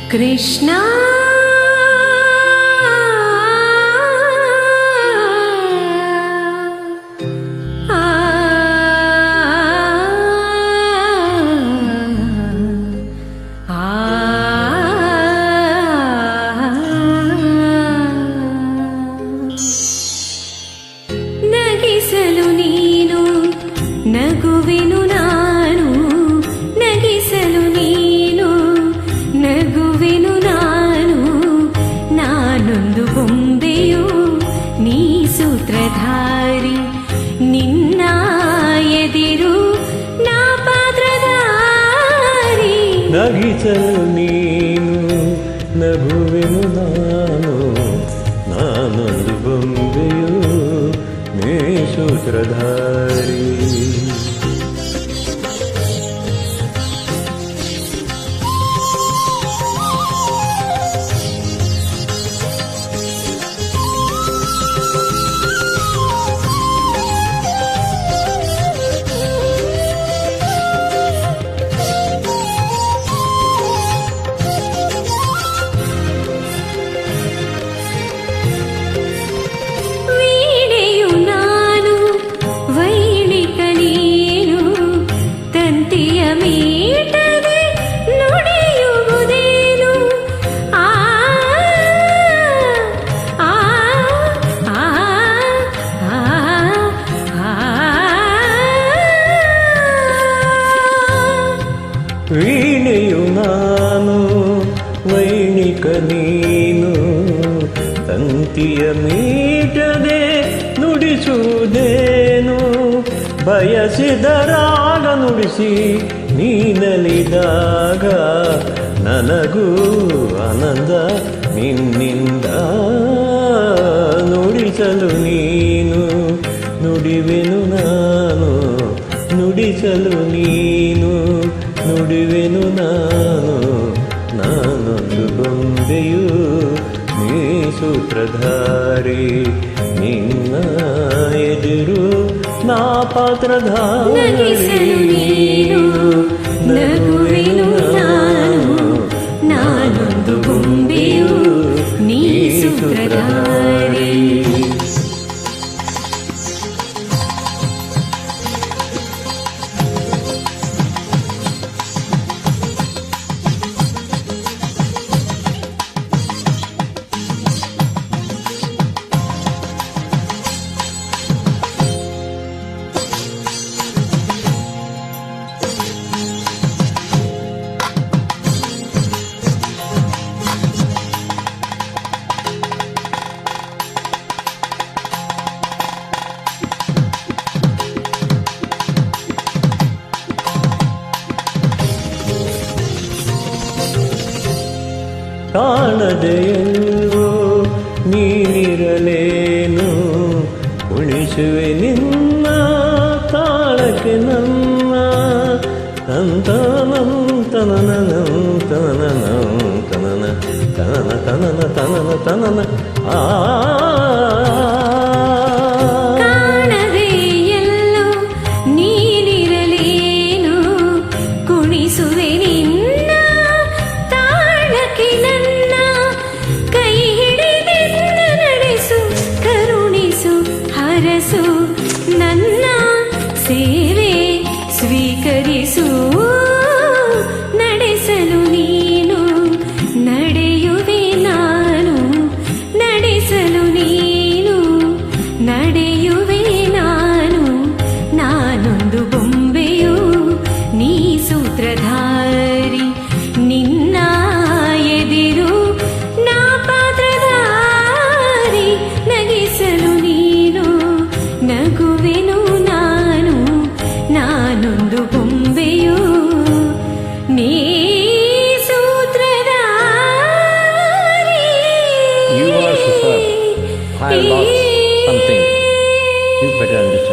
कृष्णा ನಗಿಸಲು ನೀನು ನಗುವೆನು ನಾನು ನಗಿಸಲು ನೀನು ನಗುವೆನು ನಾನು ನಾನೊಂದು ಬೊಂಬೆಯು ನೀ ಸೂತ್ರಧಾರಿ ನಿನ್ನ ಎದಿರು ನಾ ಪಾತ್ರಧಾರಿ ನಗಿಸಲು ನೀನು ನಗುವೆನು ನಾನು ನಾನೊಂದು ಬೊಂಬೆಯು ನೀ ಸೂತ್ರಧಾರಿ ಮೀಟದೆ ನುಡಿಯುವುದೇನು ಆ ಆ ಆ ಆ ವೀಣೆಯು ನಾನು ವೈಣಿಕ ನೀನು ತಂತಿಯ ಮೀಟದೆ ನುಡಿಸುವುದೇನು ಬಯಸಿದ ರಾಗ ನುಡಿಸಿ ನೀನಲಿದಾಗ ನನಗೂ ಆನಂದ ನಿನ್ನಿಂದ ನುಡಿಸಲು ನೀನು ನುಡಿವೆನು ನಾನು ನುಡಿಸಲು ನೀನು ನುಡಿವೆನು ನಾನು ನಾನೊಂದು ಬೊಂಬೆಯು ನೀ ಸೂತ್ರಧಾರಿ ನಿನ್ನ ಎದುರು ನಾ ಪಾತ್ರಧಾರಿ ನಗುವೆನು ನಾನು ನಾನೊಂದು ಬೊಂಬೆಯು ನೀ ಸೂತ್ರಧಾರಿ ಕಾಣದೆಯೋ ನೀನಿರಲೇನು ಉಳಿಸುವೆ ನಿನ್ನ ತಾಳಕ್ಕೆ ನನ್ನ ತಂತನಂ ತನನಂ ತನನಂ ತನನ ತನನ ತನನ ತನನ ತನನ ಆ ಕಾಣದೆಯಲ್ಲೋ ನೀನಿರಲೇನು ಕುಣಿಸುವೆ ನಿನ್ನ ತಾಳಕ್ಕೆ ನನ್ನ ಕೈ ಹಿಡಿದೆನ್ನ ನಡೆಸು ಕರುಣಿಸು ಹರಸು ನನ್ನ ಸೇವೆ ಸ್ವೀಕರಿಸು ನಡೆಸಲು ನೀನು ನಡೆಯುವೆ ನಾನು ನಡೆಸಲು ನೀನು ನಡೆಯುವೆ ನಾನು ನಾನೊಂದು ಬೊಂಬೆಯು ನೀ ಸೂತ್ರಧಾರಿ ನಿನ್ನ ಎದಿರು ನಾ ಪಾತ್ರಧಾರಿ ನಗಿಸಲು ನೀನು ನಗುವೆನು ನಾನು ನಾನೊಂದು ಬೊಂಬೆಯು ನೀ ಸೂತ್ರಧಾರಿ. You are superb. I lost something. You better understand.